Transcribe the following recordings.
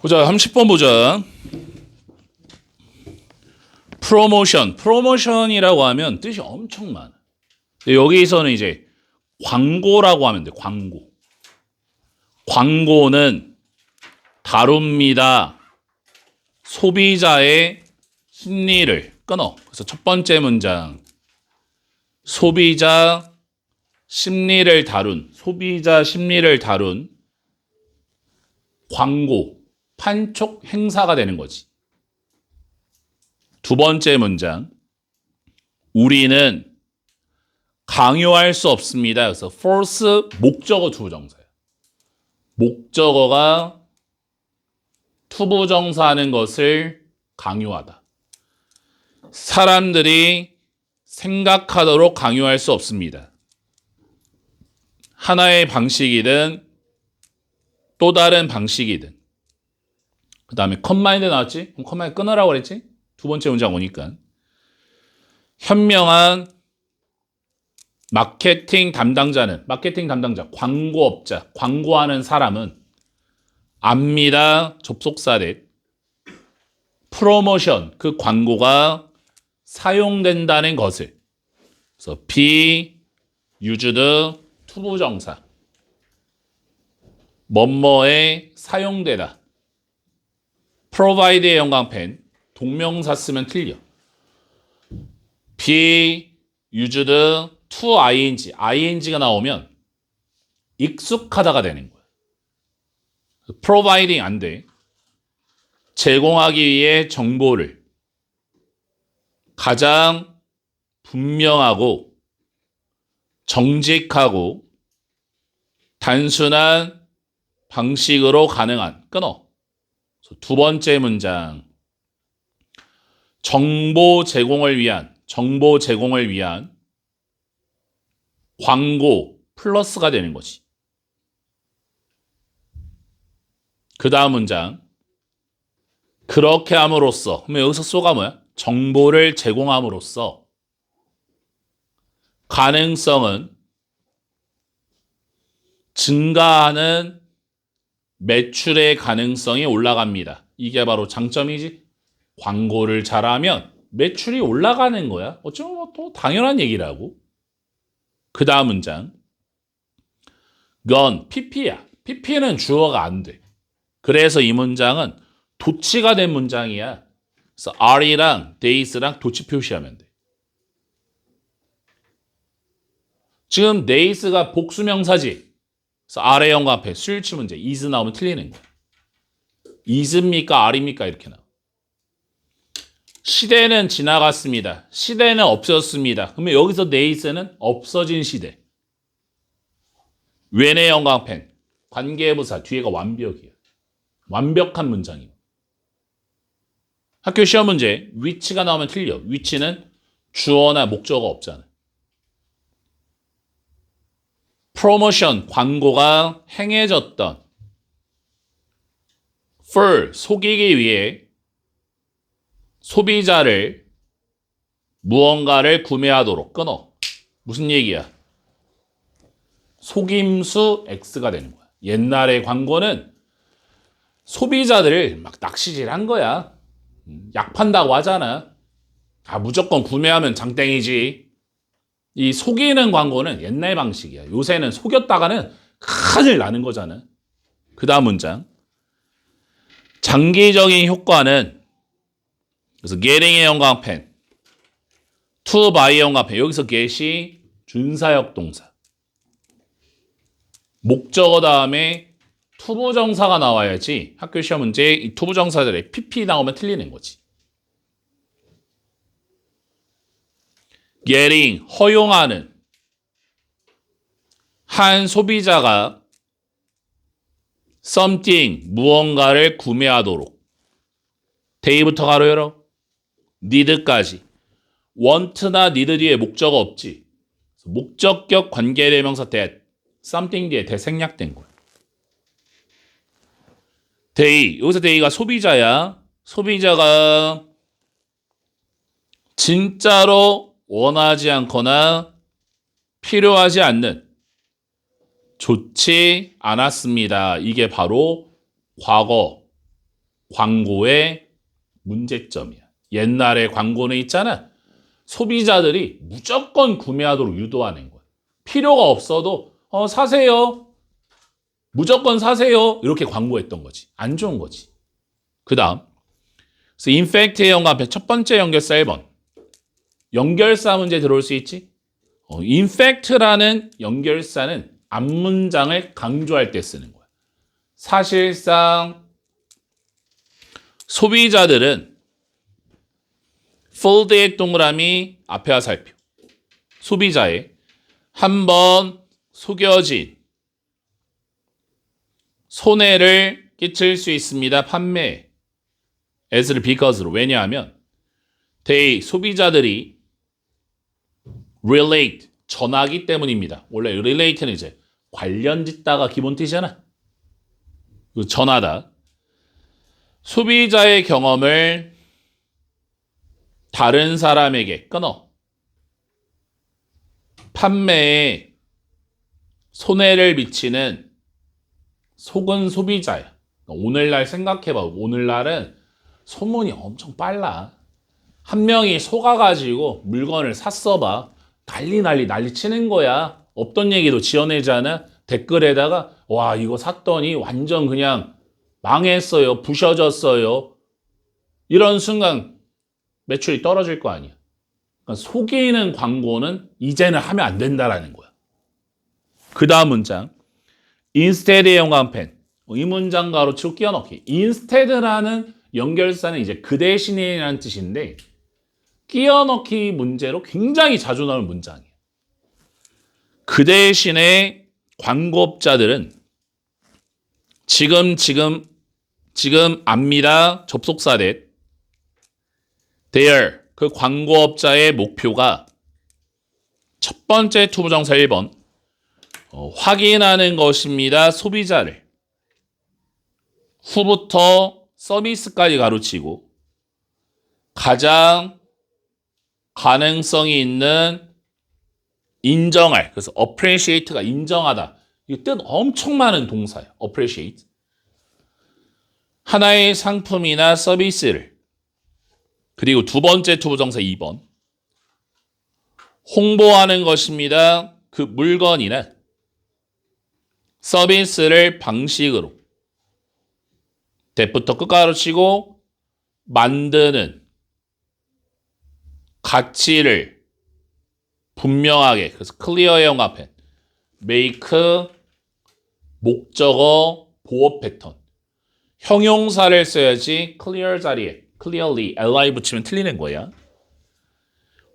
보자, 30번 보자. 프로모션. 프로모션이라고 하면 뜻이 엄청 많아. 근데 여기서는 이제 광고라고 하면 돼. 광고. 광고는 다룹니다. 소비자의 심리를 끊어. 그래서 첫 번째 문장. 소비자 심리를 다룬, 소비자 심리를 다룬 광고, 판촉 행사가 되는 거지. 두 번째 문장. 우리는 강요할 수 없습니다. 그래서 force 목적어 투부정사야. 목적어가 투부정사하는 것을 강요하다. 사람들이 생각하도록 강요할 수 없습니다. 하나의 방식이든 또 다른 방식이든. 그 다음에 컴마인드 나왔지? 그럼 컴마인드 끊으라고 그랬지? 두 번째 문장 오니까. 현명한 마케팅 담당자는, 마케팅 담당자, 광고업자, 광고하는 사람은 압니다. 접속사 대 프로모션, 그 광고가 사용된다는 것을. 그래서 be used 투부정사. 뭐뭐에 사용되다. provide의 영광펜. 동명사 쓰면 틀려. be used to ing. ing가 나오면 익숙하다가 되는 거야. providing 안 돼. 제공하기 위해 정보를 가장 분명하고 정직하고 단순한 방식으로 가능한. 끊어. 두 번째 문장. 정보 제공을 위한 광고 플러스가 되는 거지. 그 다음 문장. 그렇게 함으로써. 그러면 여기서 쏘가 뭐야? 정보를 제공함으로써 가능성은 증가하는 매출의 가능성이 올라갑니다. 이게 바로 장점이지. 광고를 잘하면 매출이 올라가는 거야. 어쩌면 또 당연한 얘기라고. 그 다음 문장. 건 PP야. PP는 주어가 안 돼. 그래서 이 문장은 도치가 된 문장이야. 그래서 are랑 days랑 도치 표시하면 돼. 지금 days가 복수명사지. 그래서 are 형과 앞에 수일치 문제 is 나오면 틀리는 거야. is입니까? are입니까? 이렇게 나와. 시대는 지나갔습니다. 시대는 없었습니다. 그러면 여기서 days는 없어진 시대. when의 영광펜. 관계부사 뒤에가 완벽이야. 완벽한 문장이야. 학교 시험 문제 which가 나오면 틀려. which는 주어나 목적어가 없잖아. 프로모션 광고가 행해졌던 for 속이기 위해 소비자를 무언가를 구매하도록 끊어. 무슨 얘기야? 속임수 X가 되는 거야. 옛날의 광고는 소비자들을 막 낚시질한 거야. 약 판다고 하잖아. 아, 무조건 구매하면 장땡이지. 이 속이는 광고는 옛날 방식이야. 요새는 속였다가는 큰일 나는 거잖아. 그 다음 문장. 장기적인 효과는 그래서 getting의 영광펜, to buy의 영광펜. 여기서 get이 준사역 동사. 목적어 다음에 투부정사가 나와야지 학교 시험 문제 이 투부정사들의 PP 나오면 틀리는 거지. getting, 허용하는. 한 소비자가 something, 무언가를 구매하도록. day부터 가로 열어. need까지. want나 need 뒤에 목적어 없지. 목적격 관계대명사 that, something 뒤에 that 생략된 거야. day, 여기서 day가 소비자야. 소비자가 진짜로 원하지 않거나 필요하지 않는 좋지 않았습니다. 이게 바로 과거 광고의 문제점이야. 옛날에 광고는 있잖아. 소비자들이 무조건 구매하도록 유도하는 거야. 필요가 없어도 사세요. 무조건 사세요. 이렇게 광고했던 거지. 안 좋은 거지. 그 다음 그래서 인팩트의 연관편 첫 번째 연결사 1번. 연결사 문제 들어올 수 있지? 인팩트라는 연결사는 앞문장을 강조할 때 쓰는 거야. 사실상 소비자들은 fold의 동그라미 앞에 화살표. 소비자의 한번 속여진 손해를 끼칠 수 있습니다. 판매. as를 because로. 왜냐하면 소비자들이 relate, 전하기 때문입니다. 원래 relate는 이제 관련 짓다가 기본 뜻이잖아. 전하다. 소비자의 경험을 다른 사람에게 끊어 판매에 손해를 미치는 속은 소비자야. 오늘날 생각해봐. 오늘날은 소문이 엄청 빨라. 한 명이 속아가지고 물건을 샀어봐. 난리 치는 거야. 없던 얘기도 지어내잖아. 댓글에다가 와 이거 샀더니 완전 그냥 망했어요. 부셔졌어요. 이런 순간 매출이 떨어질 거 아니야. 그러니까 속이는 광고는 이제는 하면 안 된다라는 거야. 그 다음 문장. instead의 연관펜. 이 문장 가로치고 끼워넣기. instead라는 연결사는 이제 그 대신이라는 뜻인데 끼워넣기 문제로 굉장히 자주 나오는 문장이에요. 그 대신에 광고업자들은 지금 압니다. 접속사 대 their 그 광고업자의 목표가 첫 번째 투부정사 1번 확인하는 것입니다. 소비자를 후부터 서비스까지 가로치고 가장 가능성이 있는 인정할. 그래서 appreciate가 인정하다. 이 뜻 엄청 많은 동사예요. appreciate. 하나의 상품이나 서비스를. 그리고 두 번째 투부정사 2번. 홍보하는 것입니다. 그 물건이나 서비스를 방식으로. 대부터 끝 가로치고 만드는 가치를 분명하게. 그래서 클리어의 영합펜. make 목적어 보호 패턴. 형용사를 써야지 clear 자리에 clearly li 붙이면 틀리는 거야.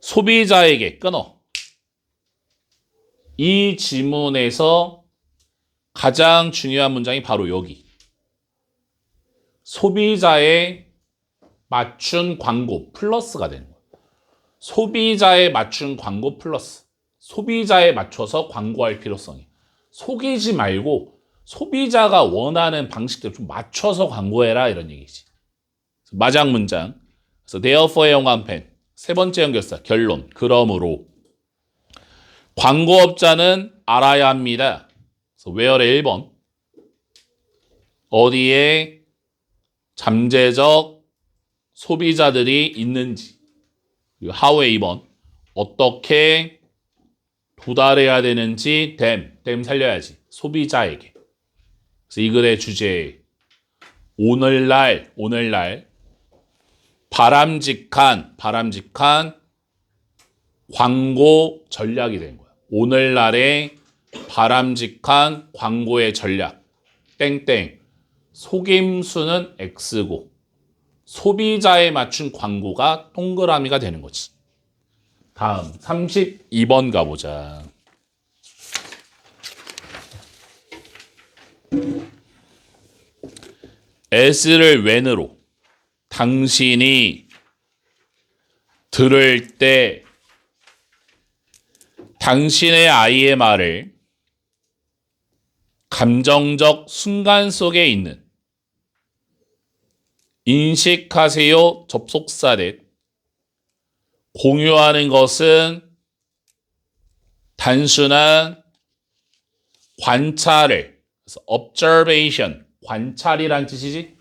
소비자에게 끊어. 이 지문에서 가장 중요한 문장이 바로 여기. 소비자에 맞춘 광고 플러스가 되는 거야. 소비자에 맞춘 광고 플러스. 소비자에 맞춰서 광고할 필요성이. 속이지 말고 소비자가 원하는 방식대로 좀 맞춰서 광고해라 이런 얘기지. 마지막 문장. 그래서 therefore의 연관펜. 세 번째 연결사 결론. 그러므로 광고업자는 알아야 합니다. 그래서 where의 1번. 어디에 잠재적 소비자들이 있는지. 그리고 how의 2번. 어떻게 도달해야 되는지 them 살려야지. 소비자에게. 그래서 이 글의 주제 오늘날 바람직한 광고 전략이 된 거야. 오늘날의 바람직한 광고의 전략. 땡땡. 속임수는 X고 소비자에 맞춘 광고가 동그라미가 되는 거지. 다음 32번 가보자. as를 when으로 당신이 들을 때 당신의 아이의 말을 감정적 순간 속에 있는 인식하세요 접속사 대 공유하는 것은 단순한 관찰을 그래서 observation 관찰이란 뜻이지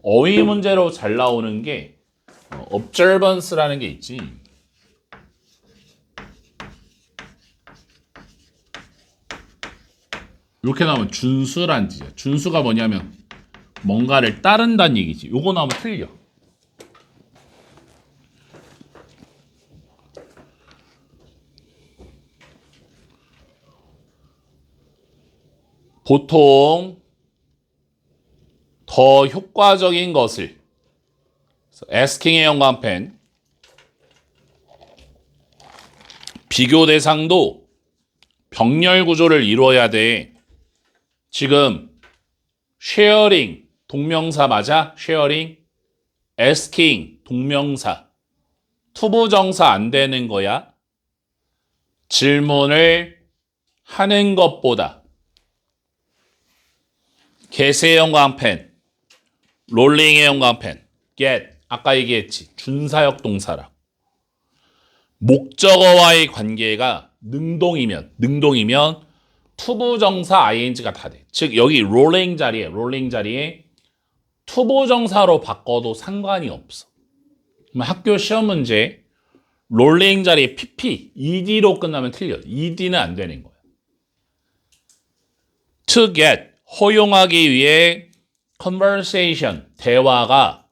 어휘 문제로 잘 나오는 게 observance라는 게 있지. 이렇게 나오면 준수란 뜻이야. 준수가 뭐냐면 뭔가를 따른다는 얘기지. 요거 나오면 틀려. 보통 더 효과적인 것을 asking의 연관펜 비교 대상도 병렬 구조를 이루어야 돼. 지금 sharing 동명사 맞아? sharing asking 동명사 투부정사 안 되는 거야. 질문을 하는 것보다 get의 연관펜 롤링의 연관펜 get 아까 얘기했지. 준사역 동사라. 목적어와의 관계가 능동이면 투부정사 ing가 다 돼. 즉 여기 롤링 자리에 투부정사로 바꿔도 상관이 없어. 그럼 학교 시험 문제 롤링 자리에 pp, ed로 끝나면 틀려. ed는 안 되는 거야. to get 허용하기 위해 conversation 대화가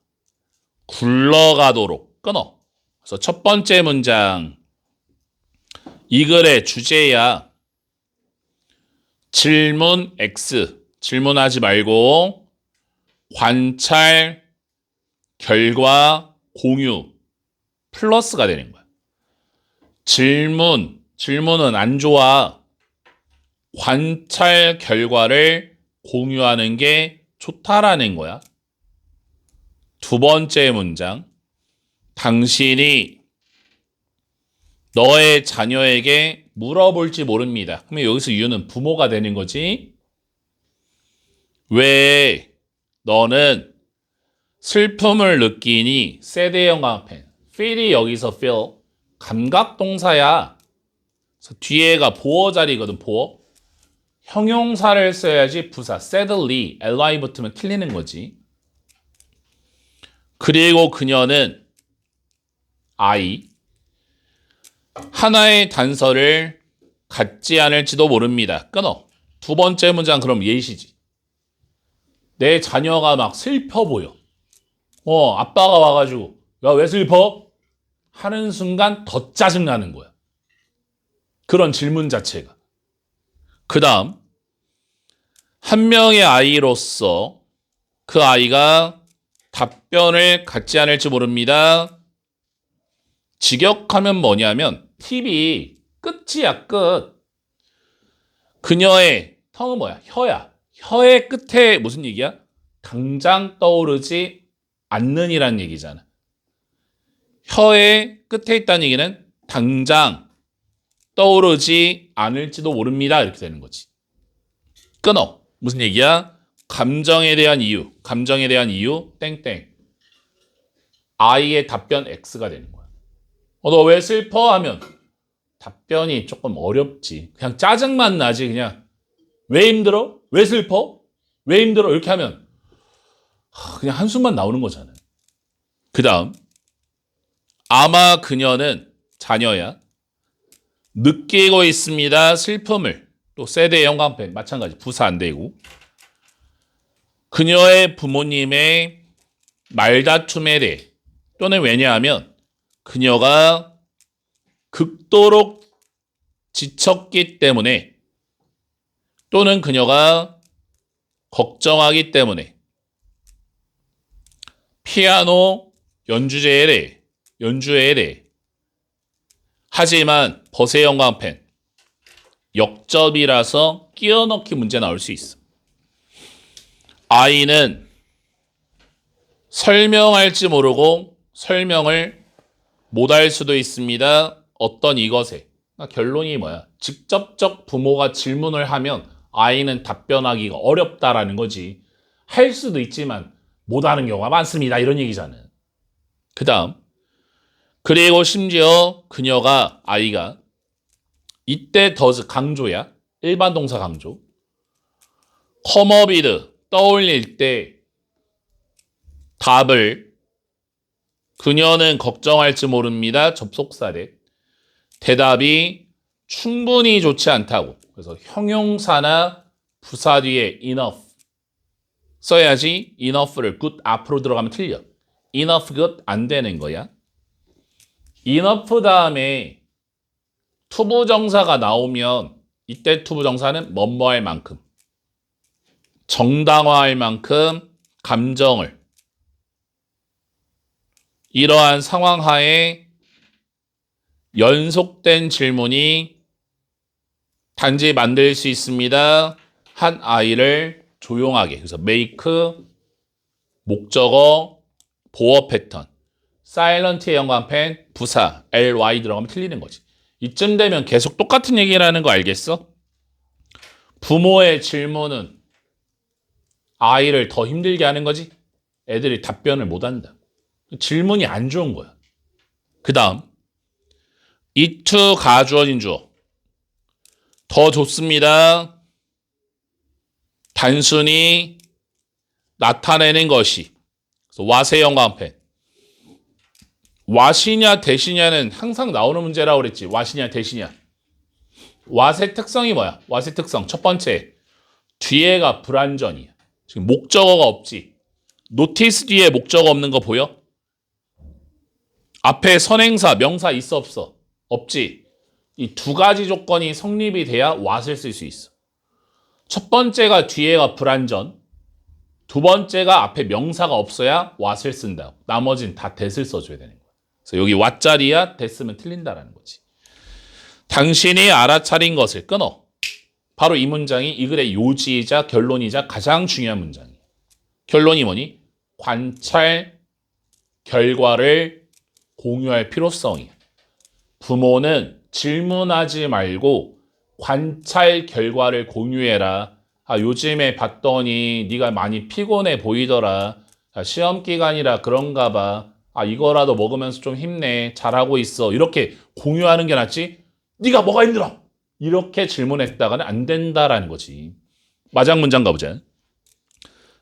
굴러가도록 끊어. 그래서 첫 번째 문장 이 글의 주제야. 질문 X 질문하지 말고 관찰 결과 공유 플러스가 되는 거야. 질문은 안 좋아. 관찰 결과를 공유하는 게 좋다라는 거야. 두 번째 문장 당신이 너의 자녀에게 물어볼지 모릅니다. 그러면 여기서 you는 부모가 되는 거지. 왜 너는 슬픔을 느끼니? sad의 연관펜 feel이 여기서 feel 감각 동사야. 그래서 뒤에가 보어 자리거든. 보어 형용사를 써야지 부사 sadly ly 붙으면 틀리는 거지. 그리고 그녀는 I 하나의 단서를 갖지 않을지도 모릅니다. 끊어. 두 번째 문장 그럼 예시지. 내 자녀가 막 슬퍼 보여. 아빠가 와가지고 야, 왜 슬퍼? 하는 순간 더 짜증나는 거야. 그런 질문 자체가. 그 다음 한 명의 아이로서 그 아이가 답변을 갖지 않을지 모릅니다. 직역하면 뭐냐면 팁이 끝이야. 끝. 그녀의 텅은 뭐야? 혀야. 혀의 끝에 무슨 얘기야? 당장 떠오르지 않는이란 얘기잖아. 혀의 끝에 있다는 얘기는 당장 떠오르지 않을지도 모릅니다. 이렇게 되는 거지. 끊어. 무슨 얘기야? 감정에 대한 이유 땡땡. I의 답변 X가 되는 거야. 너 왜 슬퍼? 하면 답변이 조금 어렵지. 그냥 짜증만 나지. 그냥 왜 힘들어? 왜 슬퍼? 왜 힘들어? 이렇게 하면 그냥 한숨만 나오는 거잖아요. 그 다음 아마 그녀는 자녀야. 느끼고 있습니다. 슬픔을. 또 sad의 연관펜 마찬가지. 부사 안 되고. 그녀의 부모님의 말다툼에 대해 또는 왜냐하면 그녀가 극도로 지쳤기 때문에 또는 그녀가 걱정하기 때문에 피아노 연주에 대해 하지만 벗의 연관펜 역접이라서 끼워 넣기 문제 나올 수 있어. 아이는 설명할지 모르고 설명을 못할 수도 있습니다. 어떤 이것에. 결론이 뭐야? 직접적 부모가 질문을 하면 아이는 답변하기가 어렵다라는 거지. 할 수도 있지만 못하는 경우가 많습니다. 이런 얘기잖아. 그 다음 그리고 심지어 아이가 이때 does 강조야. 일반 동사 강조. come up with 떠올릴 때 답을 그녀는 걱정할지 모릅니다. 접속사래. 대답이 충분히 좋지 않다고. 그래서 형용사나 부사 뒤에 enough 써야지. enough를 good 앞으로 들어가면 틀려. enough good 안 되는 거야. enough 다음에 투부정사가 나오면 이때 투부정사는 뭐뭐할 만큼, 정당화할 만큼 감정을 이러한 상황 하에 연속된 질문이 단지 만들 수 있습니다. 한 아이를 조용하게. 그래서 make 목적어 보어 패턴 사일런트의 연관펜 부사 ly 들어가면 틀리는 거지. 이쯤 되면 계속 똑같은 얘기를 하는 거 알겠어? 부모의 질문은 아이를 더 힘들게 하는 거지. 애들이 답변을 못 한다. 질문이 안 좋은 거야. 그 다음 it 가주어진 주어 더 좋습니다. 단순히 나타내는 것이. 그래서 what의 연관펜 what이냐 대시냐는 항상 나오는 문제라고 그랬지. what이냐 대시냐. what의 특성이 뭐야? what의 특성 첫 번째 뒤에가 불완전이야. 지금 목적어가 없지. notice 뒤에 목적어 없는 거 보여? 앞에 선행사 명사 있어 없어? 없지. 이 두 가지 조건이 성립이 돼야 what을 쓸 수 있어. 첫 번째가 뒤에가 불완전, 두 번째가 앞에 명사가 없어야 what을 쓴다. 나머지는 다 that을 써줘야 되는 거야. 그래서 여기 what 자리야 that으면 틀린다라는 거지. 당신이 알아차린 것을 끊어. 바로 이 문장이 이 글의 요지이자 결론이자 가장 중요한 문장이에요. 결론이 뭐니? 관찰 결과를 공유할 필요성이야. 부모는 질문하지 말고 관찰 결과를 공유해라. 아, 요즘에 봤더니 네가 많이 피곤해 보이더라. 아, 시험 기간이라 그런가 봐. 아, 이거라도 먹으면서 좀 힘내. 잘하고 있어. 이렇게 공유하는 게 낫지. 네가 뭐가 힘들어? 이렇게 질문했다가는 안 된다라는 거지. 마지막 문장 가보자.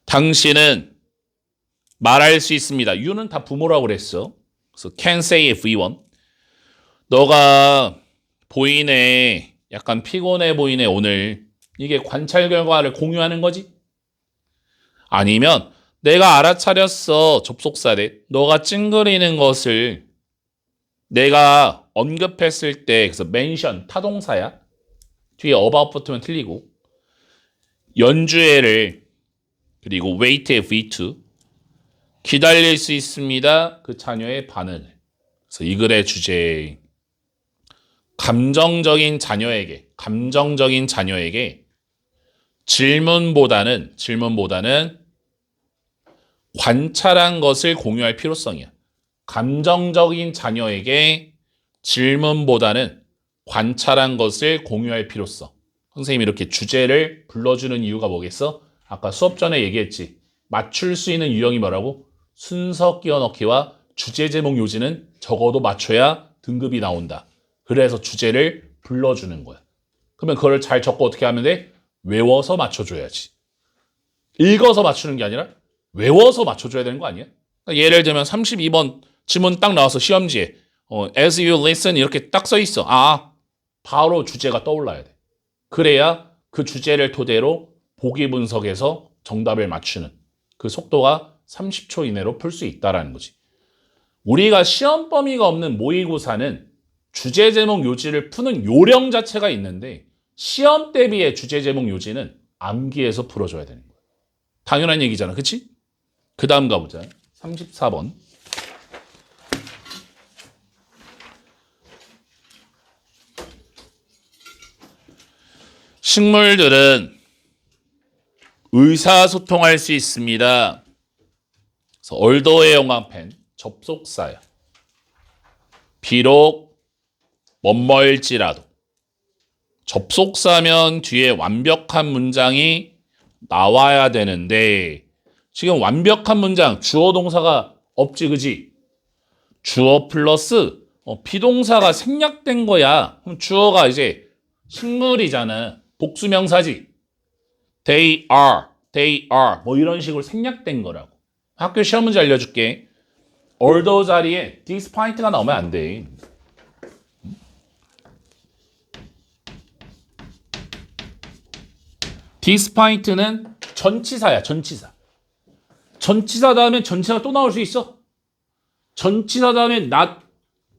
당신은 말할 수 있습니다. you는 다 부모라고 그랬어. 그래서 can say if we want. 너가 보이네. 약간 피곤해 보이네 오늘. 이게 관찰 결과를 공유하는 거지? 아니면 내가 알아차렸어. 접속사래. 너가 찡그리는 것을 내가 언급했을 때 그래서 mention 타동사야. 뒤에 about 붙으면 틀리고 연주회를 그리고 wait if we to 기다릴 수 있습니다. 그 자녀의 반응을. 그래서 이 글의 주제 감정적인 자녀에게 질문보다는 관찰한 것을 공유할 필요성이야. 감정적인 자녀에게 질문보다는 관찰한 것을 공유할 필요성. 선생님이 이렇게 주제를 불러주는 이유가 뭐겠어? 아까 수업 전에 얘기했지. 맞출 수 있는 유형이 뭐라고? 순서 끼워넣기와 주제 제목 요지는 적어도 맞춰야 등급이 나온다. 그래서 주제를 불러주는 거야. 그러면 그걸 잘 적고 어떻게 하면 돼? 외워서 맞춰줘야지. 읽어서 맞추는 게 아니라 외워서 맞춰줘야 되는 거 아니야? 그러니까 예를 들면 32번 지문 딱 나와서 시험지에 as you listen 이렇게 딱 써 있어. 아, 바로 주제가 떠올라야 돼. 그래야 그 주제를 토대로 보기 분석해서 정답을 맞추는 그 속도가 30초 이내로 풀 수 있다는 거지. 우리가 시험 범위가 없는 모의고사는 주제 제목 요지를 푸는 요령 자체가 있는데 시험 대비의 주제 제목 요지는 암기해서 풀어줘야 되는 거야. 당연한 얘기잖아. 그치? 그 다음 가보자. 34번. 식물들은 의사소통할 수 있습니다. 그래서 얼더의 영화펜 접속사야. 비록 뭐뭐일지라도 접속사면 뒤에 완벽한 문장이 나와야 되는데 지금 완벽한 문장 주어 동사가 없지 그지? 주어 플러스 비동사가 생략된 거야. 그럼 주어가 이제 식물이잖아. 복수명사지. They are 뭐 이런 식으로 생략된 거라고. 학교 시험 문제 알려줄게. although 자리에 despite가 나오면 안 돼. despite는 전치사야, 전치사. 전치사 다음에 전치사가 또 나올 수 있어? 전치사 다음에 not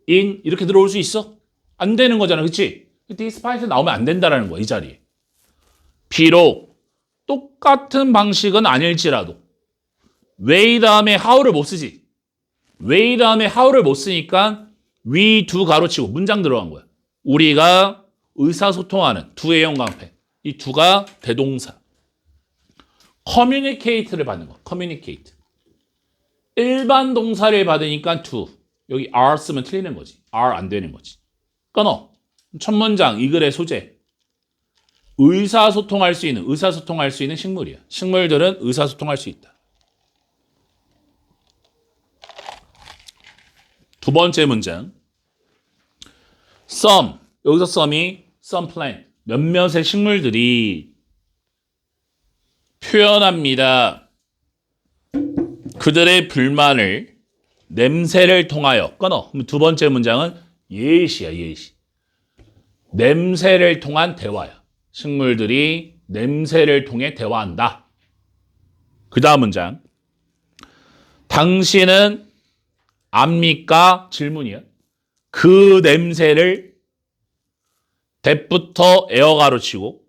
in 이렇게 들어올 수 있어? 안 되는 거잖아, 그치? despite 나오면 안 된다라는 거야, 이 자리에. 비록 똑같은 방식은 아닐지라도 way 다음에 how를 못 쓰지. way 다음에 how를 못 쓰니까 we do 가로치고 문장 들어간 거야. 우리가 의사소통하는 두의 영광패. 이 두가 대동사. communicate를 받는 거. communicate. 일반 동사를 받으니까 to. 여기 are 쓰면 틀리는 거지. are 안 되는 거지. 끊어. 첫 문장 이 글의 소재. 의사소통할 수 있는 식물이야. 식물들은 의사소통할 수 있다. 두 번째 문장. some. 여기서 some이 some plant. 몇몇의 식물들이 표현합니다. 그들의 불만을 냄새를 통하여 끊어. 그럼 두 번째 문장은 예시야, 예시. 냄새를 통한 대화야. 식물들이 냄새를 통해 대화한다. 그 다음 문장. 당신은 압니까? 질문이야. 그 냄새를 that부터 에어 가로치고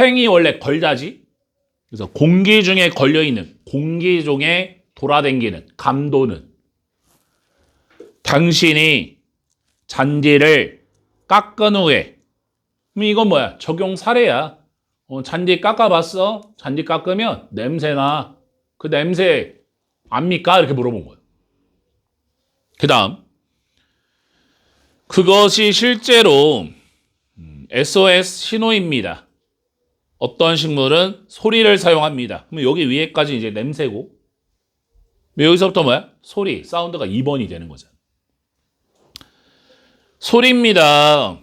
행이 원래 걸다지. 그래서 공기 중에 걸려있는, 공기 중에 돌아다니는, 감도는 당신이 잔디를 깎은 후에 그럼 이건 뭐야? 적용 사례야. 잔디 깎아봤어? 잔디 깎으면 냄새나. 그 냄새 압니까? 이렇게 물어본 거예요. 그 다음 그것이 실제로 SOS 신호입니다. 어떤 식물은 소리를 사용합니다. 그럼 여기 위에까지 이제 냄새고 여기서부터 뭐야? 소리, 사운드가 2번이 되는 거잖아. 소리입니다.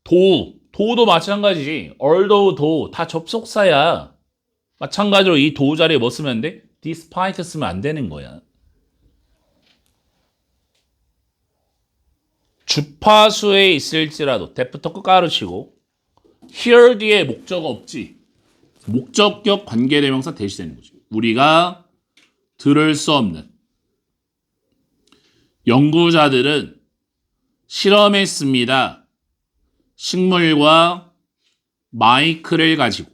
도도 마찬가지지. although, 도 다 접속사야. 마찬가지로 이 도 자리에 뭐 쓰면 안 돼? despite 쓰면 안 되는 거야. 주파수에 있을지라도 that부터 끝 가르치고 here 뒤에 목적 없지. 목적격 관계대명사 대시되는 거지. 우리가 들을 수 없는 연구자들은 실험했습니다. 식물과 마이크를 가지고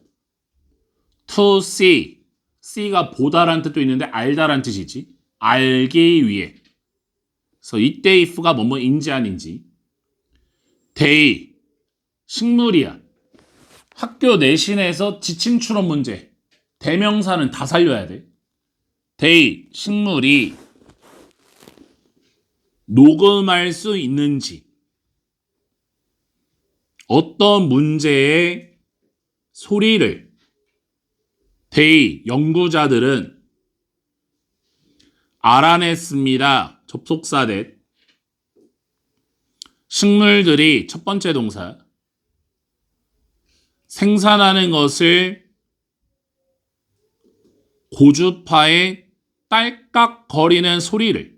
to see, see가 보다란 뜻도 있는데 알다란 뜻이지. 알기 위해. 그래서 이때 if가 뭐뭐인지 아닌지. they, 식물이야. 학교 내신에서 지침 추론 문제. 대명사는 다 살려야 돼. they, 식물이 녹음할 수 있는지. 어떤 문제의 소리를 they, 연구자들은 알아냈습니다. 접속사 that. 식물들이 첫 번째 동사. 생산하는 것을 고주파의 딸깍거리는 소리를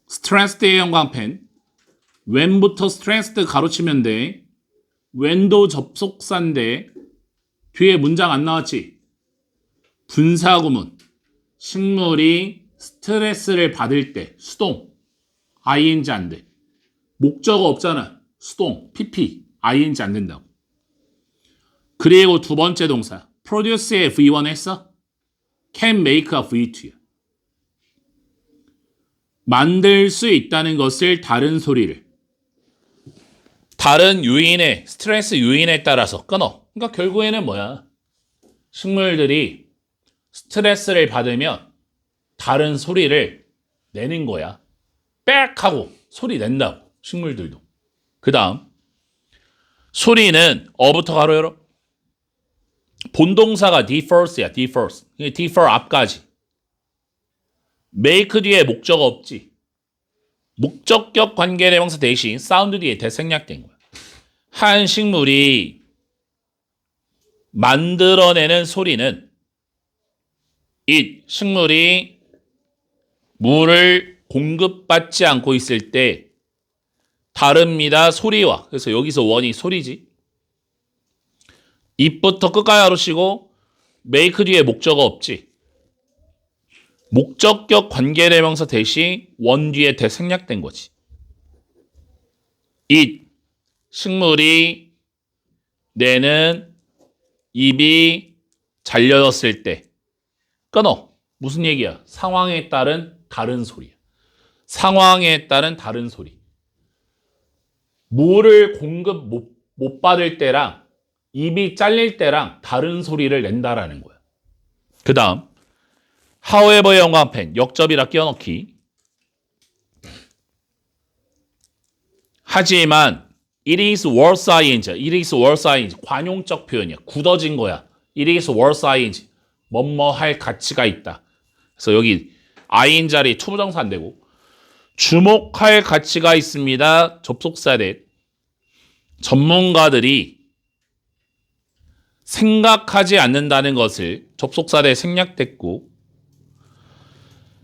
스트레스드의 형광펜 when부터 stressed 가로치면 돼. when도 접속사인데 뒤에 문장 안 나왔지? 분사구문. 식물이 스트레스를 받을 때 수동 ing 안 돼. 목적어 없잖아. 수동 pp ing 안 된다고. 그리고 두 번째 동사 produce에 V1 했어? can make가 V2야. 만들 수 있다는 것을 다른 소리를 다른 요인에 스트레스 요인에 따라서 끊어. 그러니까 결국에는 뭐야? 식물들이 스트레스를 받으면 다른 소리를 내는 거야. 빽 하고 소리 낸다고. 식물들도. 그 다음 소리는 어부터 가로 열어. 본동사가 defers,야 defers. defer 앞까지. make 뒤에 목적 없지. 목적격 관계대명사 대신 사운드 뒤에 대생략된 거야. 한 식물이 만들어내는 소리는 식물이 물을 공급받지 않고 있을 때 다릅니다. 소리와. 그래서 여기서 원이 소리지. it부터 끝까지 하루시고 make 뒤에 목적어 없지. 목적격 관계대명사 대시 원 뒤에 대 생략된 거지. 식물이 내는 입이 잘려졌을 때 끊어. 무슨 얘기야? 상황에 따른 다른 소리야. 상황에 따른 다른 소리. 물을 공급 못 받을 때랑 입이 잘릴 때랑 다른 소리를 낸다라는 거야. 그 다음 however 영광펜 역접이라 끼워넣기. 하지만 it is worse ing. it is worse ing. 관용적 표현이야. 굳어진 거야. it is worse ing. 뭐뭐 할 가치가 있다. 그래서 여기 ing 자리 투부정사 안 되고 주목할 가치가 있습니다. 접속사 대 전문가들이 생각하지 않는다는 것을 접속사 대 생략됐고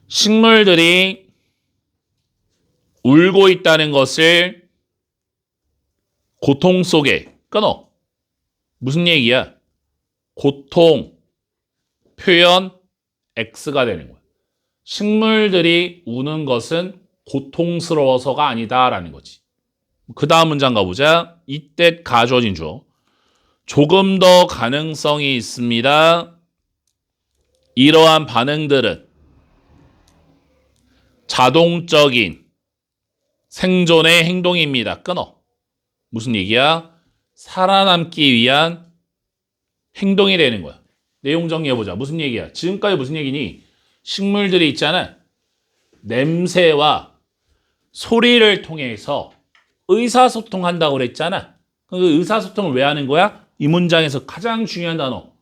식물들이 울고 있다는 것을 고통 속에 끊어. 무슨 얘기야? 고통 표현 X가 되는 거야. 식물들이 우는 것은 고통스러워서가 아니다라는 거지. 그 다음 문장 가보자. 이때 가주어진 주어. 조금 더 가능성이 있습니다. 이러한 반응들은 자동적인 생존의 행동입니다. 끊어. 무슨 얘기야? 살아남기 위한 행동이 되는 거야. 내용 정리해보자. 무슨 얘기야? 지금까지 무슨 얘기니? 식물들이 있잖아. 냄새와 소리를 통해서 의사소통한다고 그랬잖아. 그 의사소통을 왜 하는 거야? 이 문장에서 가장 중요한 단어.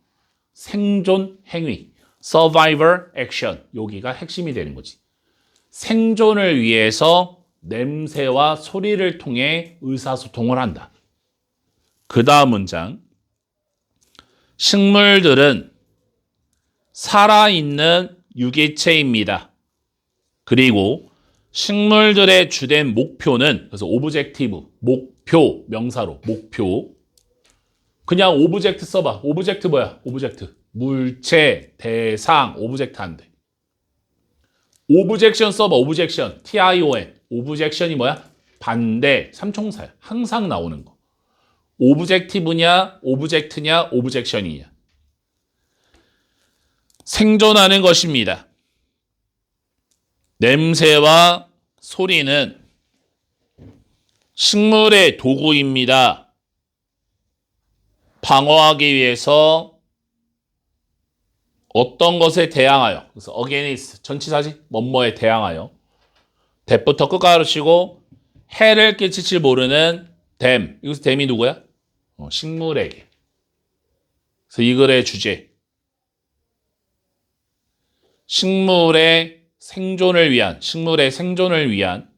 생존 행위. survivor action. 여기가 핵심이 되는 거지. 생존을 위해서 냄새와 소리를 통해 의사소통을 한다. 그 다음 문장. 식물들은 살아있는 유기체입니다. 그리고 식물들의 주된 목표는, 그래서 오브젝티브, 목표, 명사로, 목표. 그냥 오브젝트 써봐. 오브젝트 뭐야? 오브젝트. 물체, 대상, 오브젝트 안 돼. 오브젝션 써봐. 오브젝션. TION. 오브젝션이 뭐야? 반대, 삼총사야. 항상 나오는 거. 오브젝티브냐, 오브젝트냐, 오브젝션이냐. 생존하는 것입니다. 냄새와 소리는 식물의 도구입니다. 방어하기 위해서 어떤 것에 대항하여, 그래서 against, 전치사지, 뭐뭐에 대항하여, that부터 끝까지 가르치고 해를 끼칠 모르는 them, 여기서 them이 누구야? 식물에게. 그래서 이 글의 주제, 식물의 생존을 위한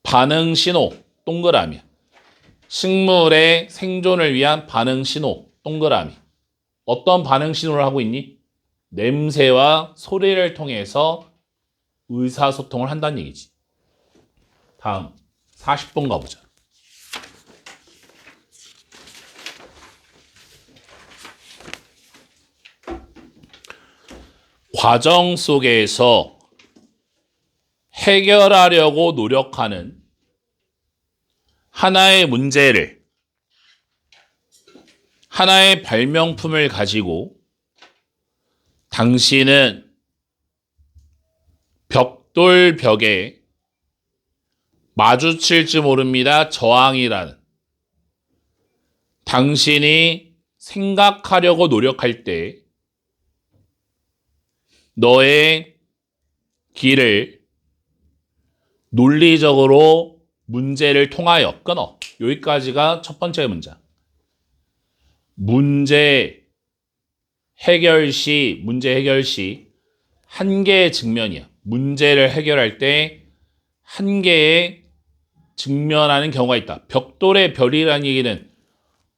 반응 신호, 동그라미. 식물의 생존을 위한 반응 신호, 동그라미. 어떤 반응 신호를 하고 있니? 냄새와 소리를 통해서 의사소통을 한다는 얘기지. 다음 40번 가보자. 과정 속에서 해결하려고 노력하는 하나의 문제를, 하나의 발명품을 가지고 당신은 벽돌벽에 마주칠지 모릅니다. 저항이라는. 당신이 생각하려고 노력할 때 너의 길을 논리적으로 문제를 통하여 끊어. 여기까지가 첫 번째 문장. 문제 해결 시 한계의 직면이야. 문제를 해결할 때 한계에 직면하는 경우가 있다. 벽돌의 별이라는 얘기는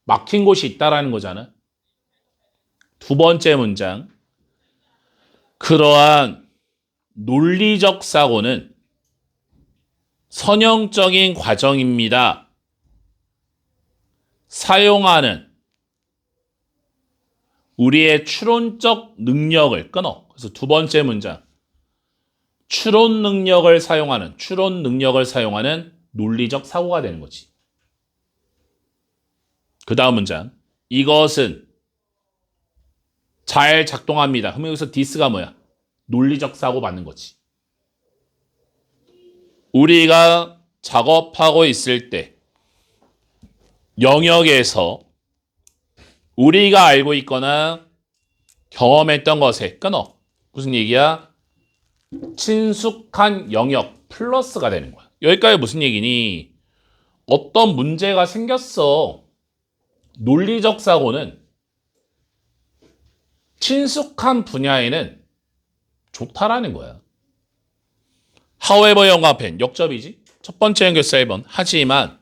막힌 곳이 있다라는 거잖아. 두 번째 문장. 그러한 논리적 사고는 선형적인 과정입니다. 사용하는 우리의 추론적 능력을 끊어. 그래서 두 번째 문장. 추론 능력을 사용하는 논리적 사고가 되는 거지. 그 다음 문장. 이것은 잘 작동합니다. 그러면 여기서 this가 뭐야? 논리적 사고 받는 거지. 우리가 작업하고 있을 때 영역에서 우리가 알고 있거나 경험했던 것에 끊어. 무슨 얘기야? 친숙한 영역 플러스가 되는 거야. 여기까지 무슨 얘기니? 어떤 문제가 생겼어. 논리적 사고는 친숙한 분야에는 좋다라는 거야. However 영감펜 역접이지. 첫 번째 연결사 1번. 하지만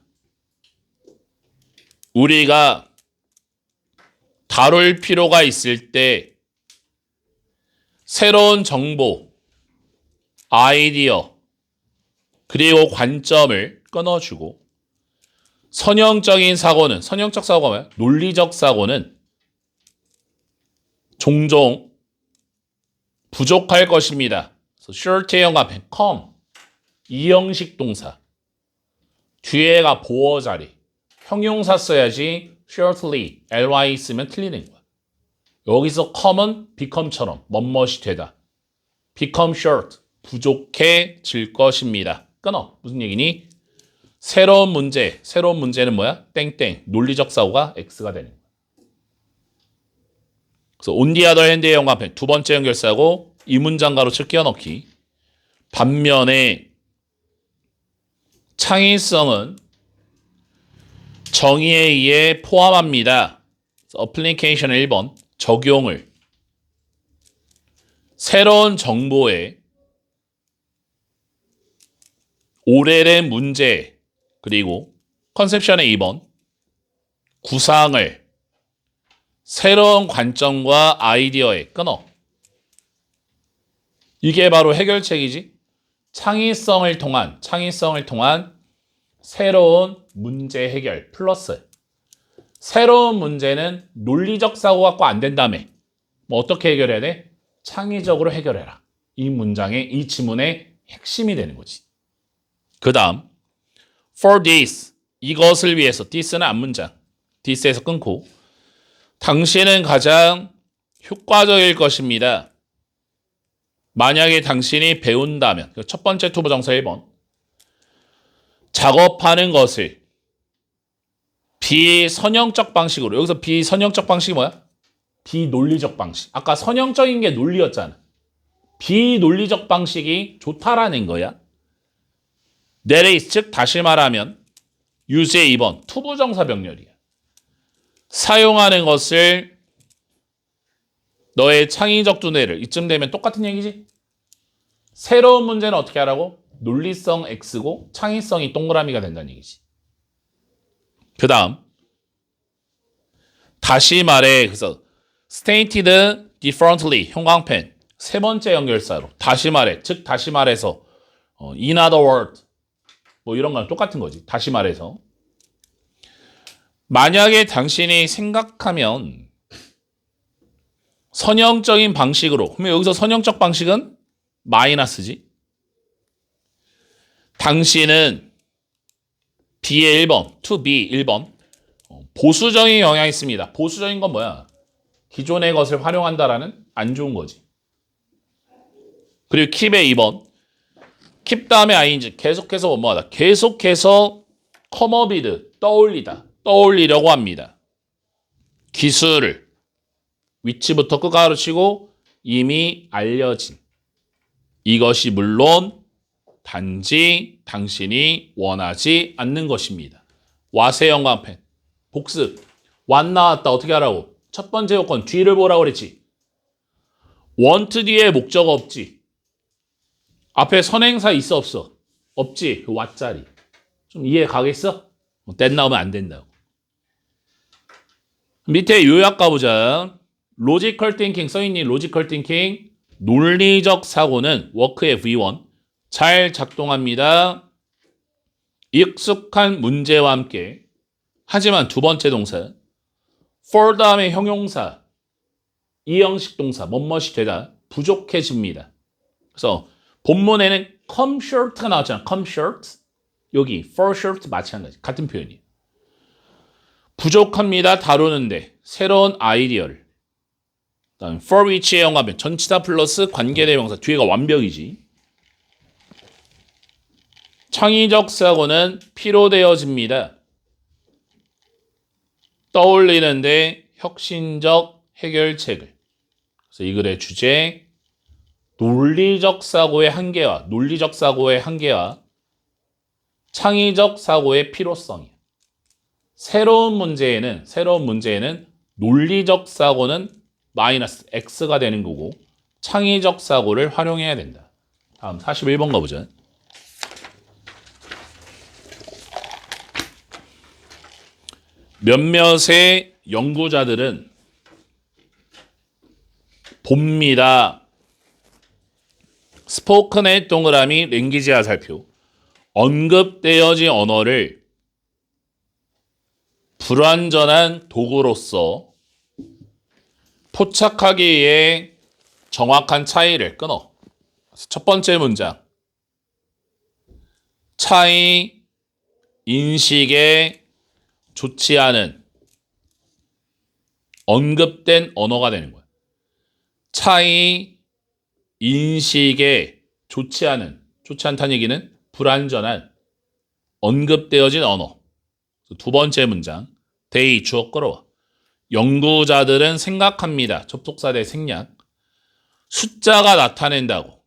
우리가 다룰 필요가 있을 때 새로운 정보, 아이디어, 그리고 관점을 끊어주고 선형적인 사고는, 선형적 사고가 뭐야? 논리적 사고는 종종 부족할 것입니다. short의 영감펜 come 이형식 동사 뒤에가 보어 자리 형용사 써야지 shortly ly 쓰면 틀리는 거야. 여기서 come은 become처럼 뭐뭇이 되다. become short 부족해질 것입니다. 끊어. 무슨 얘기니? 새로운 문제는 뭐야? 땡땡 논리적 사고가 X가 되는 거야. 그래서 on the other hand의 영감펜 두 번째 연결사고 이 문장 가로쳐 끼워넣기. 반면에 창의성은 정의에 의해 포함합니다. 어플리케이션 1번 적용을 새로운 정보에 오래된 문제 그리고 컨셉션의 2번 구상을 새로운 관점과 아이디어에 끊어. 이게 바로 해결책이지. 창의성을 통한 새로운 문제 해결 플러스 새로운 문제는 논리적 사고 갖고 안 된다며. 뭐 어떻게 해결해야 돼? 창의적으로 해결해라. 이 문장의 이 지문의 핵심이 되는 거지. 그 다음 for this 이것을 위해서 this는 앞문장 this에서 끊고 당신은 가장 효과적일 것입니다. 만약에 당신이 배운다면 첫 번째 투부정사 1번 작업하는 것을 비선형적 방식으로 여기서 비선형적 방식이 뭐야? 비논리적 방식. 아까 선형적인 게 논리였잖아. 비논리적 방식이 좋다라는 거야. That is, 즉 다시 말하면 use의 2번 투부정사 병렬이야. 사용하는 것을 너의 창의적 두뇌를 이쯤 되면 똑같은 얘기지. 새로운 문제는 어떻게 하라고? 논리성 X고 창의성이 동그라미가 된다는 얘기지. 그 다음 다시 말해. 그래서 stated differently 형광펜 세 번째 연결사로 다시 말해. 즉 다시 말해서 in other words 뭐 이런 거랑 똑같은 거지. 다시 말해서 만약에 당신이 생각하면 선형적인 방식으로 그러면 여기서 선형적 방식은 마이너스지. 당신은 B의 1번, to B 1번 보수적인 영향이 있습니다. 보수적인 건 뭐야? 기존의 것을 활용한다라는 안 좋은 거지. 그리고 keep의 2번 keep 다음에 ing 계속해서 뭐뭐하다. 계속해서 come up with 떠올리려고 합니다. 기술을 위치부터 끝 가르치고 이미 알려진 이것이 물론 단지 당신이 원하지 않는 것입니다. 와세 연관펜 복습 완 나왔다. 어떻게 하라고? 첫 번째 요건 뒤를 보라고 그랬지. want 뒤에 목적 없지. 앞에 선행사 있어 없어? 없지. 그 왓자리. 좀 이해 가겠어? that 나오면 안 된다고. 밑에 요약 가보자. 로지컬 띵킹 써있니? 로지컬 띵킹. 논리적 사고는 워크의 V1 잘 작동합니다. 익숙한 문제와 함께. 하지만 두 번째 동사 for 다음에 형용사 이 형식 동사 뭐뭇이 되다 부족해집니다. 그래서 본문에는 come short가 나왔잖아. come short. 여기 for short 마찬가지. 같은 표현이에요. 부족합니다. 다루는데 새로운 아이디어를. 그다음에 for which에 영하면 전치사 플러스 관계대명사 뒤에가 완벽이지. 창의적 사고는 필요되어집니다. 떠올리는데 혁신적 해결책을. 그래서 이 글의 주제 논리적 사고의 한계와 창의적 사고의 필요성이야. 새로운 문제에는 논리적 사고는 마이너스 X가 되는 거고 창의적 사고를 활용해야 된다. 다음 41번 가보자. 몇몇의 연구자들은 봅니다. 스포큰의 동그라미 랭귀지 화살표 언급되어진 언어를 불완전한 도구로서 포착하기 위해 정확한 차이를 끊어. 첫 번째 문장 차이 인식에 좋지 않은 언급된 언어가 되는 거야. 차이 인식에 좋지 않다는 얘기는 불완전한 언급되어진 언어. 두 번째 문장 they 주어 끌어와. 연구자들은 생각합니다. 접속사 대 생략. 숫자가 나타낸다고.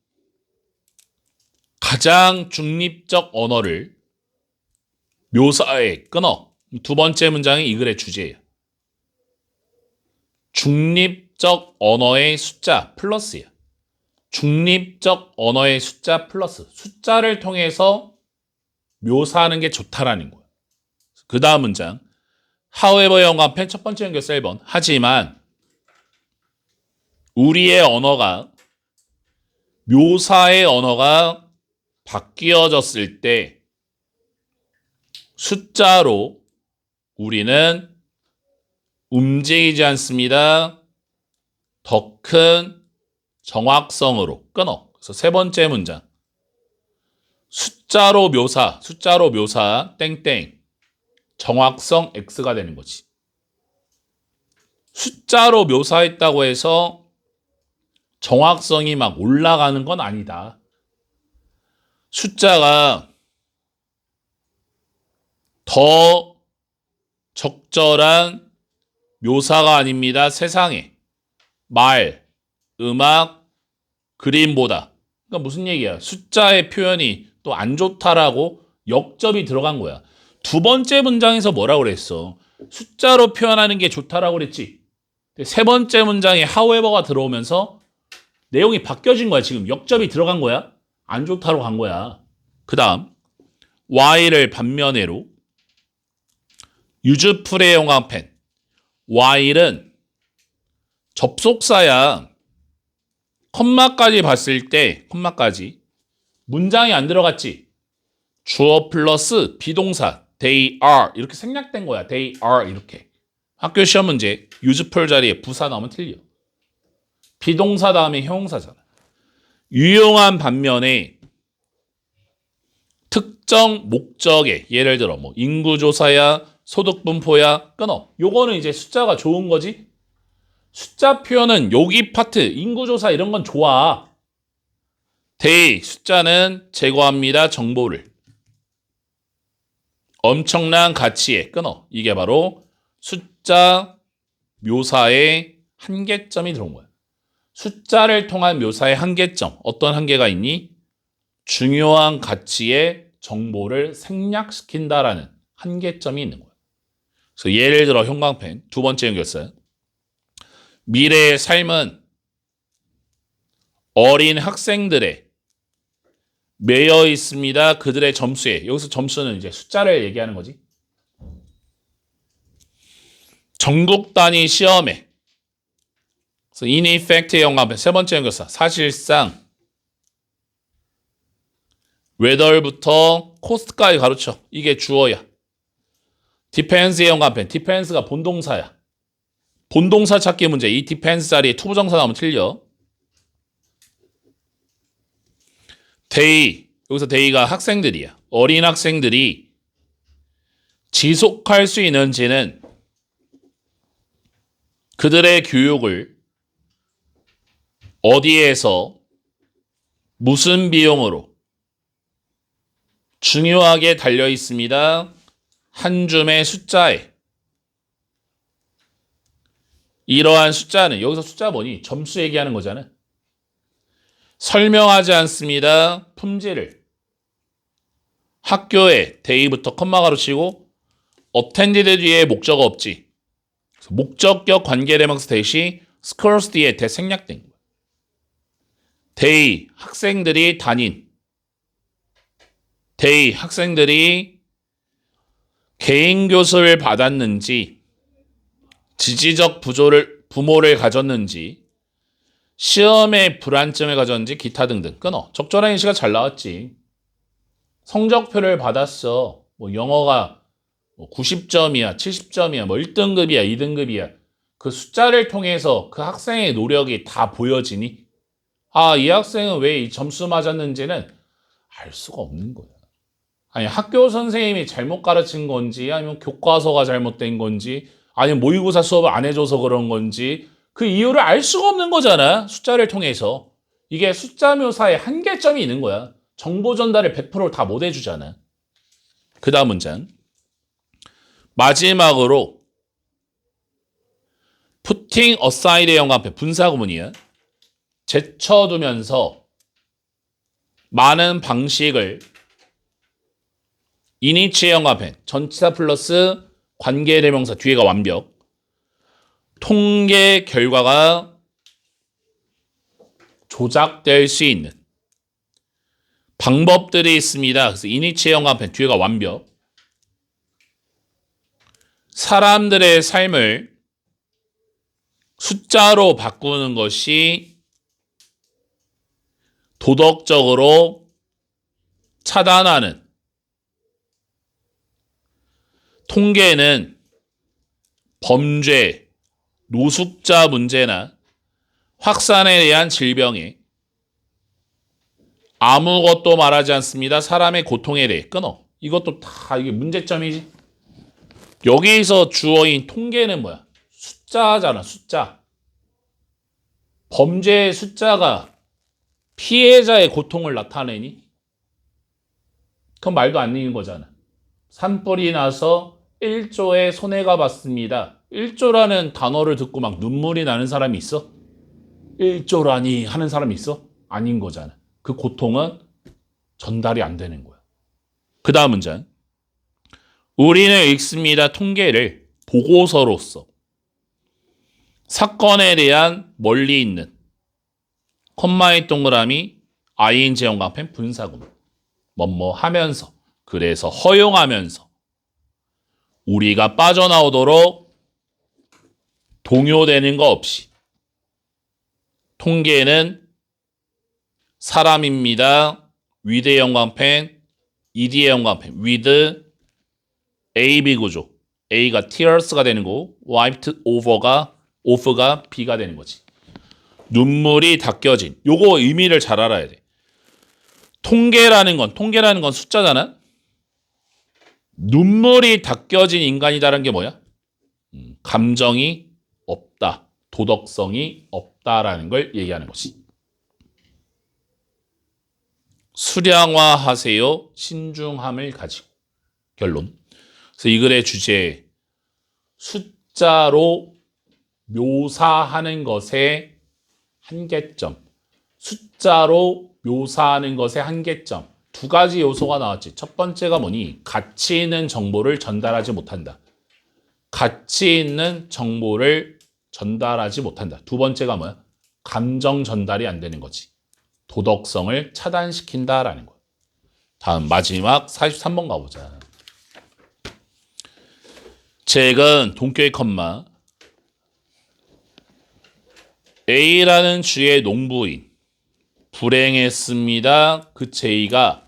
가장 중립적 언어를 묘사에 끊어. 두 번째 문장이 이 글의 주제예요. 중립적 언어의 숫자 플러스야. 중립적 언어의 숫자 플러스. 숫자를 통해서 묘사하는 게 좋다라는 거야. 그 다음 문장. however 연관편 첫 번째 연결사 1번. 하지만 우리의 언어가 묘사의 언어가 바뀌어졌을 때 숫자로 우리는 움직이지 않습니다. 더 큰 정확성으로 끊어. 그래서 세 번째 문장. 숫자로 묘사 땡땡 정확성 X가 되는 거지. 숫자로 묘사했다고 해서 정확성이 막 올라가는 건 아니다. 숫자가 더 적절한 묘사가 아닙니다. 세상에 말, 음악, 그림보다. 그러니까 무슨 얘기야? 숫자의 표현이 또 안 좋다라고 역접이 들어간 거야. 두 번째 문장에서 뭐라고 그랬어? 숫자로 표현하는 게 좋다라고 그랬지. 세 번째 문장에 however가 들어오면서 내용이 바뀌어진 거야. 지금 역접이 들어간 거야. 안 좋다로 간 거야. 그 다음 while을 반면에로 유즈풀의 영광펜. while은 접속사야. 컴마까지 봤을 때 컴마까지 문장이 안 들어갔지. 주어 플러스 비동사 they are 이렇게 생략된 거야. they are 이렇게. 학교 시험 문제 useful 자리에 부사 나오면 틀려. 비동사 다음에 형용사잖아. 유용한 반면에 특정 목적에 예를 들어 뭐 인구조사야 소득분포야 끊어. 요거는 이제 숫자가 좋은 거지. 숫자 표현은 여기 파트 인구조사 이런 건 좋아. they 숫자는 제거합니다. 정보를. 엄청난 가치에 끊어. 이게 바로 숫자 묘사의 한계점이 들어온 거야. 숫자를 통한 묘사의 한계점. 어떤 한계가 있니? 중요한 가치의 정보를 생략시킨다라는 한계점이 있는 거야. 그래서 예를 들어 형광펜 두 번째 연결사. 미래의 삶은 어린 학생들의 매여 있습니다. 그들의 점수에. 여기서 점수는 이제 숫자를 얘기하는 거지. 전국 단위 시험에 그래서 in effect의 영감편 세 번째 연결사. 사실상 whether부터 cost까지 가르쳐. 이게 주어야. depends의 영감편. depends가 본동사야. 본동사 찾기 문제. 이 depends 자리에 투부정사 나오면 틀려. they. 여기서 they가 학생들이야. 어린 학생들이 지속할 수 있는지는 그들의 교육을 어디에서 무슨 비용으로 중요하게 달려 있습니다. 한 줌의 숫자에. 이러한 숫자는 여기서 숫자 뭐니? 점수 얘기하는 거잖아. 설명하지 않습니다. 품질을. 학교에 day부터 컴마 가로치고 attended 뒤에 목적어 없지. 목적격 관계대명사 대시 schools 뒤에 대생략된 거야. they 학생들이 다닌. they 학생들이 개인 교습을 받았는지 지지적 부모를 가졌는지 시험에 불안증을 가졌는지 기타 등등 끊어. 적절한 인식가 잘 나왔지. 성적표를 받았어. 뭐 영어가 90점이야, 70점이야, 뭐 1등급이야, 2등급이야. 그 숫자를 통해서 그 학생의 노력이 다 보여지니? 아, 이 학생은 왜 이 점수 맞았는지는 알 수가 없는 거야. 아니, 학교 선생님이 잘못 가르친 건지, 아니면 교과서가 잘못된 건지, 아니면 모의고사 수업을 안 해줘서 그런 건지, 그 이유를 알 수가 없는 거잖아. 숫자를 통해서. 이게 숫자 묘사에 한계점이 있는 거야. 정보 전달을 100%다 못 해주잖아. 그 다음 문장. 마지막으로 putting aside의 영감편 분사구문이야. 제쳐두면서 많은 방식을 init의 영감편 전치사 플러스 관계대명사 뒤에가 완벽. 통계 결과가 조작될 수 있는 방법들이 있습니다. 그래서 init의 영감편 뒤에가 완벽. 사람들의 삶을 숫자로 바꾸는 것이 도덕적으로 차단하는 통계는 범죄, 노숙자 문제나 확산에 대한 질병에 아무것도 말하지 않습니다. 사람의 고통에 대해 끊어. 이것도 다 이게 문제점이지. 여기서 주어인 통계는 뭐야? 숫자잖아, 숫자. 범죄의 숫자가 피해자의 고통을 나타내니? 그건 말도 안 되는 거잖아. 산불이 나서 1조의 손해가 봤습니다. 1조라는 단어를 듣고 막 눈물이 나는 사람이 있어? 1조라니 하는 사람이 있어? 아닌 거잖아. 그 고통은 전달이 안 되는 거야. 그 다음 문장. 우리는 읽습니다. 통계를 보고서로서 사건에 대한 멀리 있는 콤마의 동그라미 ing 영감편 분사구문 뭐뭐 하면서 그래서 허용하면서 우리가 빠져나오도록 동요되는 거 없이 통계는 사람입니다. with의 영감편 ed의 영감편 with AB 구조. A가 tears가 되는 거고 wiped off가 B가 되는 거지. 눈물이 닦여진. 요거 의미를 잘 알아야 돼. 통계라는 건 숫자잖아. 눈물이 닦여진 인간이다라는 게 뭐야? 감정이 없다. 도덕성이 없다라는 걸 얘기하는 거지. 수량화하세요. 신중함을 가지고. 결론. 그래서 이 글의 주제 숫자로 묘사하는 것의 한계점. 숫자로 묘사하는 것의 한계점. 두 가지 요소가 나왔지. 첫 번째가 뭐니? 가치 있는 정보를 전달하지 못한다. 가치 있는 정보를 전달하지 못한다. 두 번째가 뭐야? 감정 전달이 안 되는 거지. 도덕성을 차단시킨다라는 거야. 다음 마지막 43번 가보자. 잭은 동교의 컴마 A라는 주의 농부인 불행했습니다. 그 J가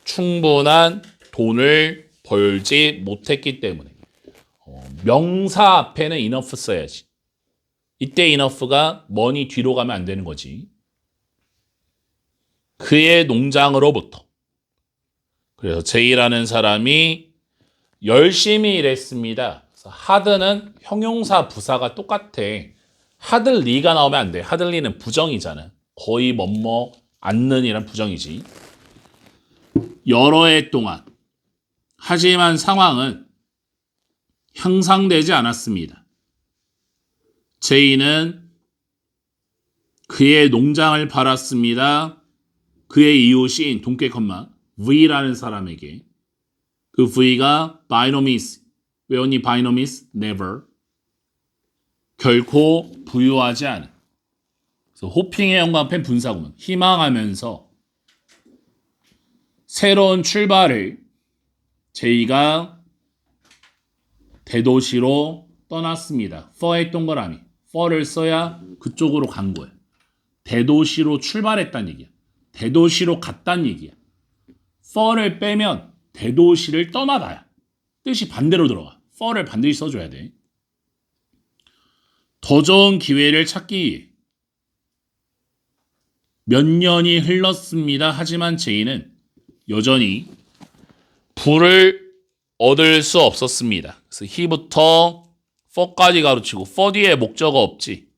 충분한 돈을 벌지 못했기 때문에 명사 앞에는 enough 써야지. 이때 enough가 money 뒤로 가면 안 되는 거지. 그의 농장으로부터. 그래서 J라는 사람이 열심히 일했습니다. 그래서 hard는 형용사 부사가 똑같아. hardly가 나오면 안 돼. hardly는 부정이잖아. 거의 뭐뭐 않는이란 부정이지. 여러 해 동안. 하지만 상황은 향상되지 않았습니다. J는 그의 농장을 팔았습니다. 그의 이웃인 동계 컴마 V라는 사람에게. 그 V가 by no means. 왜 언니 by no means? Never. 결코 부유하지 않은. 그래서 호핑의 연관편 분사구문. 희망하면서 새로운 출발을 J가 대도시로 떠났습니다. for의 동그라미. for를 써야 그쪽으로 간 거예요. 대도시로 출발했다는 얘기야. 대도시로 갔다는 얘기야. for를 빼면 대도시를 떠나다야. 뜻이 반대로 들어가. for를 반드시 써줘야 돼. 더 좋은 기회를 찾기 위해 몇 년이 흘렀습니다. 하지만 J는 여전히 부를 얻을 수 없었습니다. 그래서 he부터 for까지 가르치고 for 뒤에 목적어 없지.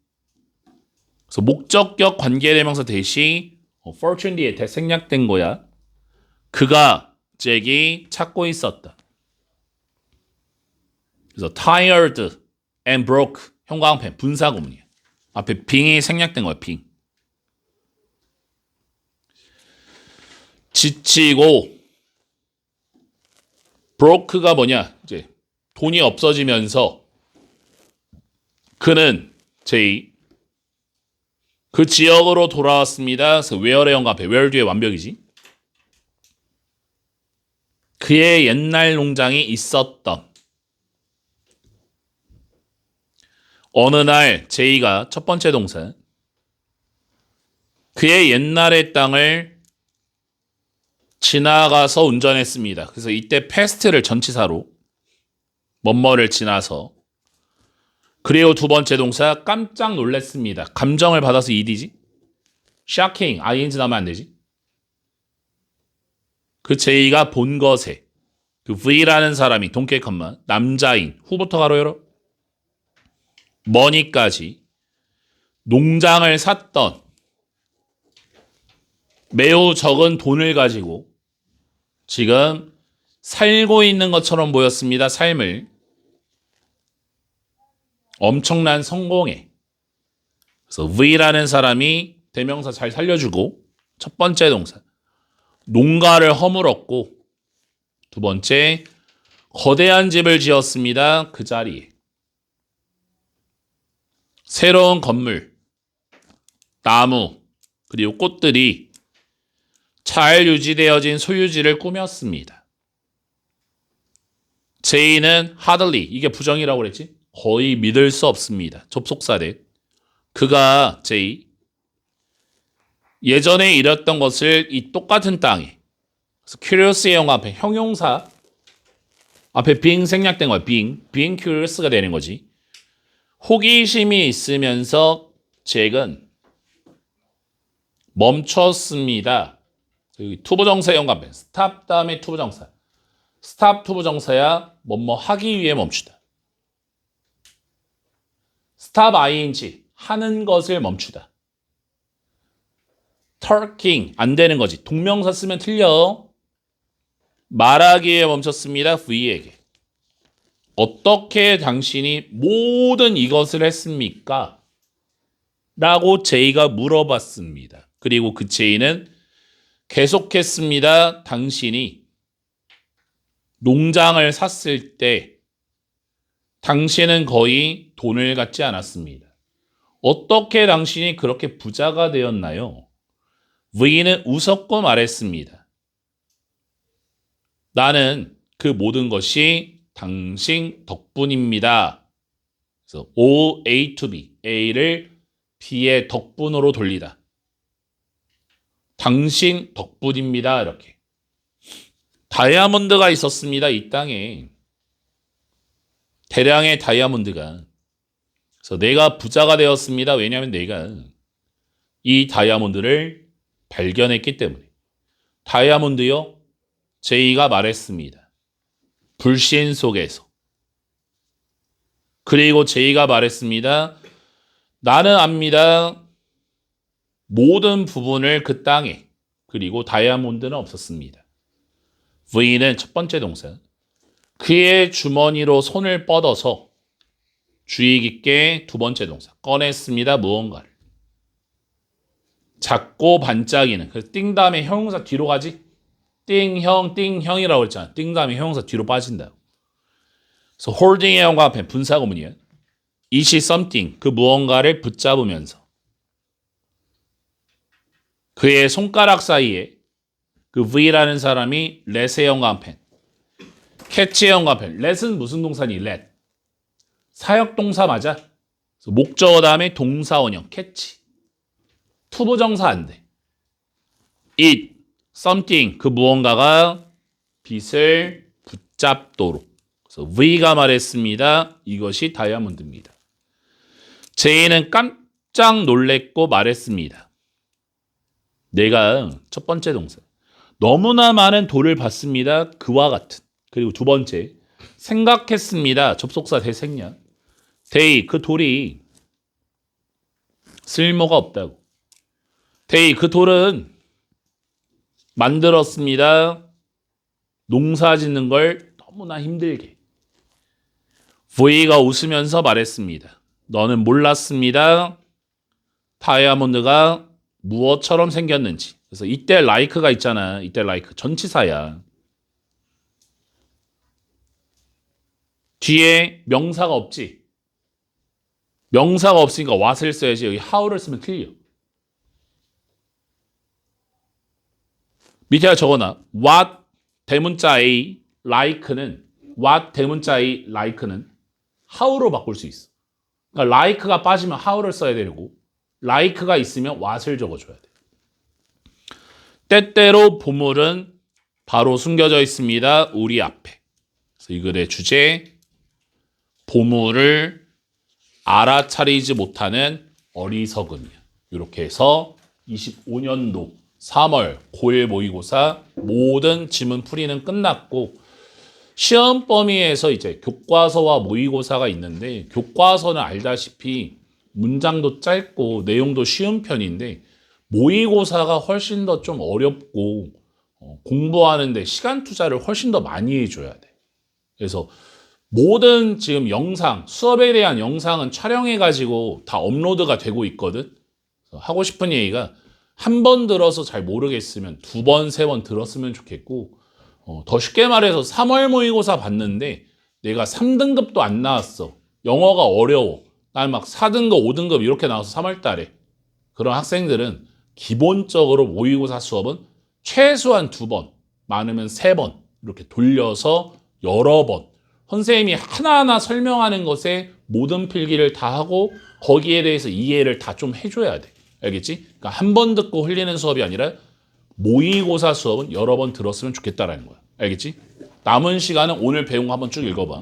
그래서 목적격 관계대명사 대시 fortune 뒤에 대생략된 거야. 그가 잭이 찾고 있었다. 그래서 tired and broke 형광펜 분사구문이야. 앞에 being이 생략된 거야. being. 지치고 broke가 뭐냐? 이제 돈이 없어지면서 그는 J 그 지역으로 돌아왔습니다. 그래서 where의 영감해. where 뒤에 완벽이지. 그의 옛날 농장이 있었던 어느 날 J가 첫 번째 동사 그의 옛날의 땅을 지나가서 운전했습니다. 그래서 이때 past를 전치사로 뭐뭐를 지나서 그리고 두 번째 동사 깜짝 놀랐습니다. 감정을 받아서 ed지. shocking, ing 나오면 안 되지. 그 J가 본 것에 그 V라는 사람이 동계 컴마 남자인 후부터 가로 열어 머니까지 농장을 샀던 매우 적은 돈을 가지고 지금 살고 있는 것처럼 보였습니다. 삶을. 엄청난 성공에. 그래서 V라는 사람이 대명사 잘 살려주고 첫 번째 동사 농가를 허물었고 두 번째 거대한 집을 지었습니다. 그 자리에. 새로운 건물, 나무, 그리고 꽃들이 잘 유지되어진 소유지를 꾸몄습니다. J는 hardly, 이게 부정이라고 그랬지? 거의 믿을 수 없습니다. 접속사대. 그가 J, 예전에 일했던 것을 이 똑같은 땅에, 그래서 curious의 영어 앞에 형용사, 앞에 being 생략된 거야. being curious가 되는 거지. 호기심이 있으면서 잭은 멈췄습니다. 여기 투부정사 연관변 stop 다음에 투부정사 stop 투부정사야 뭐뭐 하기 위해 멈추다. stop ing 하는 것을 멈추다. talking 안 되는 거지. 동명사 쓰면 틀려. 말하기에 멈췄습니다. V에게. 어떻게 당신이 모든 이것을 했습니까? 라고 J가 물어봤습니다. 그리고 그 J는 계속했습니다. 당신이 농장을 샀을 때 당신은 거의 돈을 갖지 않았습니다. 어떻게 당신이 그렇게 부자가 되었나요? V는 웃었고 말했습니다. 나는 그 모든 것이 당신 덕분입니다. 그래서 O, A to B, A를 B의 덕분으로 돌리다. 당신 덕분입니다. 이렇게. 다이아몬드가 있었습니다. 이 땅에. 대량의 다이아몬드가. 그래서 내가 부자가 되었습니다. 왜냐하면 내가 이 다이아몬드를 발견했기 때문에. 다이아몬드요. 제이가 말했습니다. 불신 속에서. 그리고 제이가 말했습니다. 나는 압니다. 모든 부분을 그 땅에. 그리고 다이아몬드는 없었습니다. V는 첫 번째 동사. 그의 주머니로 손을 뻗어서 주의 깊게 두 번째 동사. 꺼냈습니다. 무언가를. 작고 반짝이는. 그래서 띵 다음에 형용사 뒤로 가지? 띵형이라고 했잖아. 띵 다음에 형용사 뒤로 빠진다. 그래서 holding의 형과 앞에 분사구문이야. It is something. 그 무언가를 붙잡으면서. 그의 손가락 사이에 그 V라는 사람이 let의 형과 앞에 catch의 형과 앞에 let은 무슨 동사니? let. 사역동사 맞아? 그래서 목적어 다음에 동사 원형 catch. 투부정사 안 돼. it, something, 그 무언가가 빛을 붙잡도록. 그래서 V가 말했습니다. 이것이 다이아몬드입니다. 제이는 깜짝 놀랬고 말했습니다. 내가 첫 번째 동사. 너무나 많은 돌을 봤습니다. 그와 같은. 그리고 두 번째. 생각했습니다. 접속사 대생략. 데이, 그 돌이 쓸모가 없다고. 데이, 그 돌은 만들었습니다. 농사 짓는 걸 너무나 힘들게. V가 웃으면서 말했습니다. 너는 몰랐습니다. 다이아몬드가 무엇처럼 생겼는지. 그래서 이때 like가 있잖아. 이때 like 전치사야. 뒤에 명사가 없지. 명사가 없으니까 what을 써야지. 여기 how를 쓰면 틀려. 밑에 적어놔. what 대문자 A like는 what 대문자 A like는 how로 바꿀 수 있어. 그러니까 like가 빠지면 how를 써야 되고 like가 있으면 what을 적어줘야 돼. 때때로 보물은 바로 숨겨져 있습니다. 우리 앞에. 그래서 이 글의 주제 보물을 알아차리지 못하는 어리석음이야. 이렇게 해서 25년도 3월 고1 모의고사 모든 지문 풀이는 끝났고 시험 범위에서 이제 교과서와 모의고사가 있는데 교과서는 알다시피 문장도 짧고 내용도 쉬운 편인데 모의고사가 훨씬 더 좀 어렵고 공부하는데 시간 투자를 훨씬 더 많이 해줘야 돼. 그래서 모든 지금 영상, 수업에 대한 영상은 촬영해가지고 다 업로드가 되고 있거든. 하고 싶은 얘기가 한 번 들어서 잘 모르겠으면 두 번, 세 번 들었으면 좋겠고 더 쉽게 말해서 3월 모의고사 봤는데 내가 3등급도 안 나왔어. 영어가 어려워. 난 막 4등급, 5등급 이렇게 나와서 3월 달에. 그런 학생들은 기본적으로 모의고사 수업은 최소한 2번, 많으면 3번 이렇게 돌려서 여러 번 선생님이 하나하나 설명하는 것에 모든 필기를 다 하고 거기에 대해서 이해를 다 좀 해줘야 돼. 알겠지? 그러니까 한 번 듣고 흘리는 수업이 아니라 모의고사 수업은 여러 번 들었으면 좋겠다라는 거야. 알겠지? 남은 시간은 오늘 배운 거 한번 쭉 읽어봐.